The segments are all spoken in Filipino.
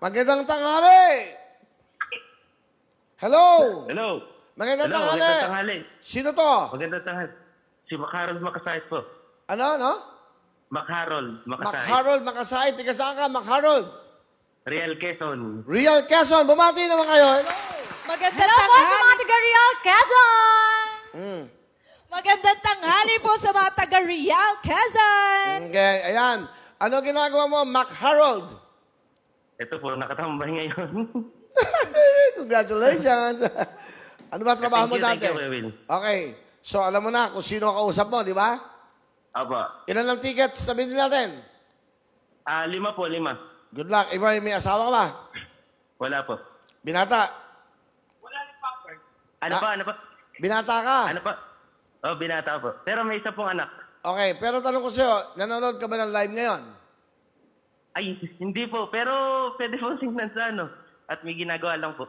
Magandang tanghali! Hello! Hello. Magandang Hello, tanghali! magandang tanghali. Sino to? Magandang tanghali. Si Mac Harold Makasait po. Ano, no? Mac Harold Mac Makasait. Harold Makasay. Tiga saan ka, Mac Harold? Real Quezon. Real Quezon. Bumati naman kayo. Hello! Magandang Hello po sa tanghali. mga taga Real Quezon! Mm. Magandang tanghali po sa mga taga Real Quezon. Okay, ayan. Ano ginagawa mo, Mac Harold? Ito po, nakatambay ngayon. Congratulations! Ano ba trabaho mo Thank dati? you, Will. Okay. So, alam mo na kung sino ang kausap mo, di ba? Aba. Ilan ang tickets na binili natin? 5 po, 5. Good luck. Iba, may asawa ka ba? Wala po. Binata. Ano pa, ano pa? Binata ka. Ano pa? Oh, binata po. Pero may isa pong anak. Okay, pero tanong ko sa'yo, nanonood ka ba ng live ngayon? Ay, hindi po. Pero pwede po singnan sa ano. At may ginagawa lang po.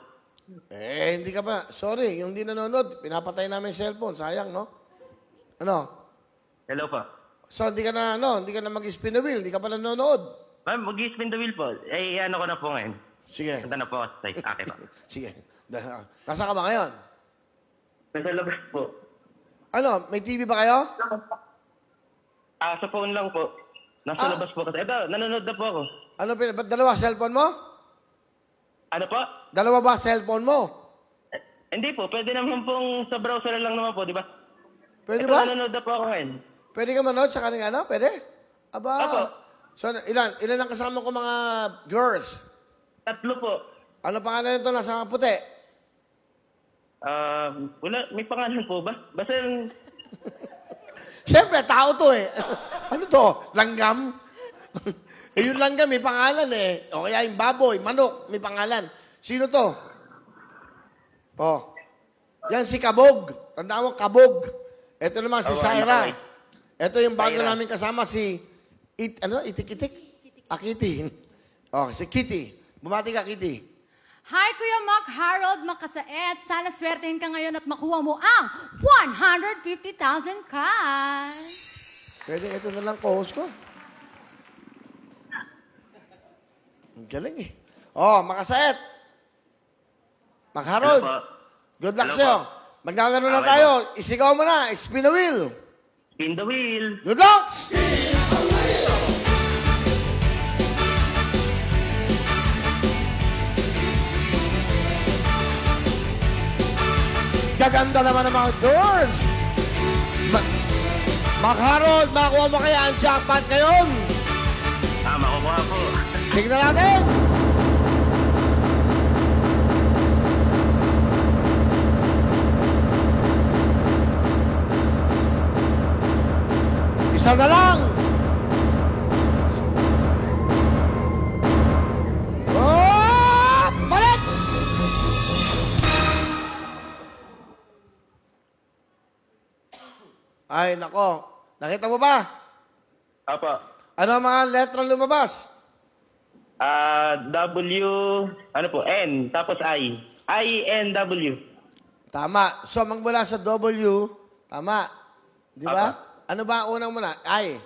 Eh, hindi ka pa. Sorry, yung hindi nanonood, pinapatay namin yung cellphone. Sayang, no? Ano? Hello po. So, hindi ka na, hindi ka na mag-spin the wheel. Hindi ka pa nanonood. Ma'am, mag-spin the wheel po. Eh, ano ko na po ngayon. Sige. Punta na po ako sa site. Okay po. Sige. Nasa ka ba ngayon? Nasa labas po. Ano, may TV ba kayo? Sa phone lang po. Nasa labas po kasi. Ito, nanonood na po ako. Ano, ba't dalawa cellphone mo? Ano po? Dalawa ba cellphone mo? Hindi po. Pwede naman pong sa browser lang naman po, di ba? Pwede Ito, ba? nanonood na po ako ngayon. Pwede ka manood sa kanila, ano? Pwede? Aba. Opo. So, ilan ang kasama ko mga girls? 3 po. Ano pangalan nito nasa puti? Wala, may pangalan po ba? Basta yung... Siyempre, tao to eh. Ano to? Langgam? Eh, yung langgam may pangalan eh. O kaya yung baboy, manok, may pangalan. Sino to? Oh. Yan si Kabog. Tandaan mo, Kabog. Ito naman si Syra. okay. Ito yung bago Syra. namin kasama si... Itik-itik? Kitty. Oh, si Kitty. Bumati ka, Kitty. Hi, Kuya Mac Harold Makasait. Sana swertehin ka ngayon at makuha mo ang 150,000 cash. Pwede ito na lang co-host ko. Ang galing eh. Oh, Makasait. Mac Harold. Hello po. Good luck Hello sa'yo. po. Maglalaro na Okay tayo. Isigaw mo na. Spin the wheel. Spin the wheel. Good luck! Gaganda naman ang mga doors. Mac Harold, makakuha mo kaya ang jackpot ngayon? Makukuha po. Tignan natin. Isa na lang. Oh! Balik! Ay, nako. Nakita mo ba? Apa. Ano ang mga letrang lumabas? W, ano po, N, tapos I. I-N-W. Tama. So, magmula sa W, tama. Di ba? Ano ba ang unang muna? I.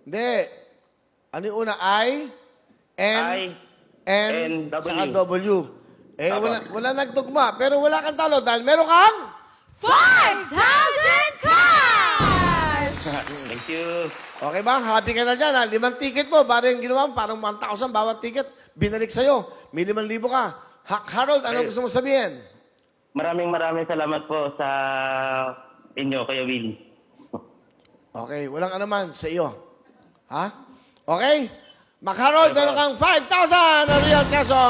Hindi. Ano yung una? I, N, I, N, N, W. saka W. Eh, Tama. wala nagtugma. Pero wala kang talo dahil meron kang... 5,000 cash! Thank you. Okay ba? Happy ka na dyan, ha? 5 ticket mo. Parang ginawa mo, parang 1,000 bawat ticket. Binalik sa'yo. May 5,000 ka. Harold, ano Ay. gusto mo sabihin? Maraming salamat po sa inyo, Kuya Will. Okay, walang anuman sa iyo. Ha? Okay? Mac Harold, meron kang 5,000 na Real Quezon.